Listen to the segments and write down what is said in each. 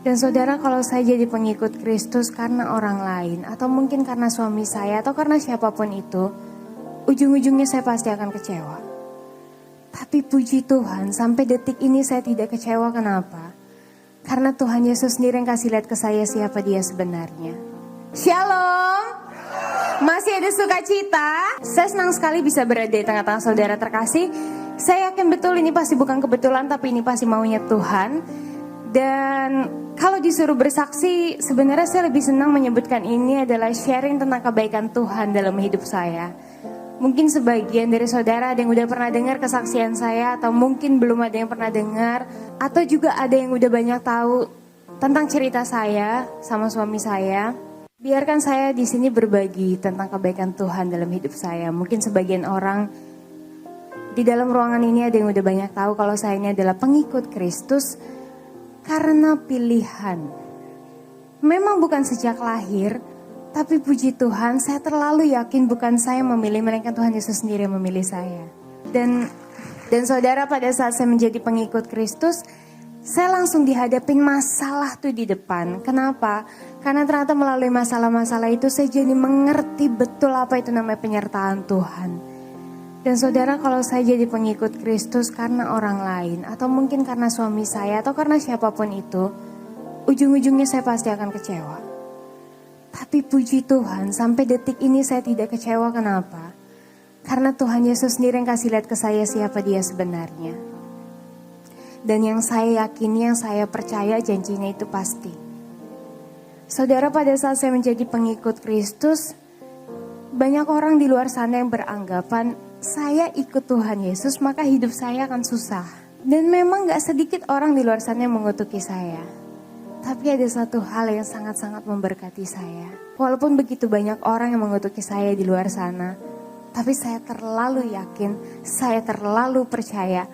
Dan saudara, kalau saya jadi pengikut Kristus karena orang lain, atau mungkin karena suami saya, atau karena siapapun itu, ujung-ujungnya saya pasti akan kecewa. Tapi puji Tuhan, sampai detik ini saya tidak kecewa. Kenapa? Karena Tuhan Yesus sendiri yang kasih lihat ke saya siapa dia sebenarnya. Shalom! Masih ada sukacita? Saya senang sekali bisa berada di tengah-tengah saudara terkasih. Saya yakin betul ini pasti bukan kebetulan, tapi ini pasti maunya Tuhan. Dan kalau disuruh bersaksi, sebenarnya saya lebih senang menyebutkan ini adalah sharing tentang kebaikan Tuhan dalam hidup saya. Mungkin sebagian dari saudara ada yang udah pernah dengar kesaksian saya, atau mungkin belum ada yang pernah dengar, atau juga ada yang udah banyak tahu tentang cerita saya sama suami saya. Biarkan saya di sini berbagi tentang kebaikan Tuhan dalam hidup saya. Mungkin sebagian orang di dalam ruangan ini ada yang udah banyak tahu kalau saya ini adalah pengikut Kristus karena pilihan. Memang bukan sejak lahir, tapi puji Tuhan saya terlalu yakin bukan saya memilih, melainkan Tuhan Yesus sendiri yang memilih saya. Dan saudara, pada saat saya menjadi pengikut Kristus, saya langsung dihadapin masalah tuh di depan. Kenapa? Karena ternyata melalui masalah-masalah itu saya jadi mengerti betul apa itu namanya penyertaan Tuhan. Dan saudara, kalau saya jadi pengikut Kristus karena orang lain, atau mungkin karena suami saya, atau karena siapapun itu, ujung-ujungnya saya pasti akan kecewa. Tapi puji Tuhan, sampai detik ini saya tidak kecewa. Kenapa? Karena Tuhan Yesus sendiri yang kasih lihat ke saya siapa dia sebenarnya. Dan yang saya yakini, yang saya percaya janjinya itu pasti. Saudara, pada saat saya menjadi pengikut Kristus, banyak orang di luar sana yang beranggapan saya ikut Tuhan Yesus maka hidup saya akan susah. Dan memang gak sedikit orang di luar sana yang mengutuki saya. Tapi ada satu hal yang sangat-sangat memberkati saya. Walaupun begitu banyak orang yang mengutuki saya di luar sana, tapi saya terlalu yakin, saya terlalu percaya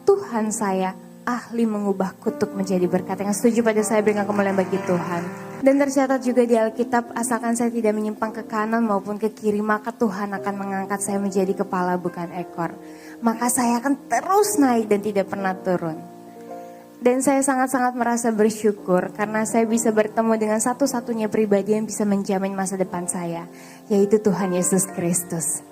Tuhan saya ahli mengubah kutuk menjadi berkat. Yang setuju pada saya berikan kemuliaan bagi Tuhan. Dan tercatat juga di Alkitab, asalkan saya tidak menyimpang ke kanan maupun ke kiri, maka Tuhan akan mengangkat saya menjadi kepala bukan ekor. Maka saya akan terus naik dan tidak pernah turun. Dan saya sangat-sangat merasa bersyukur karena saya bisa bertemu dengan satu-satunya pribadi yang bisa menjamin masa depan saya, yaitu Tuhan Yesus Kristus.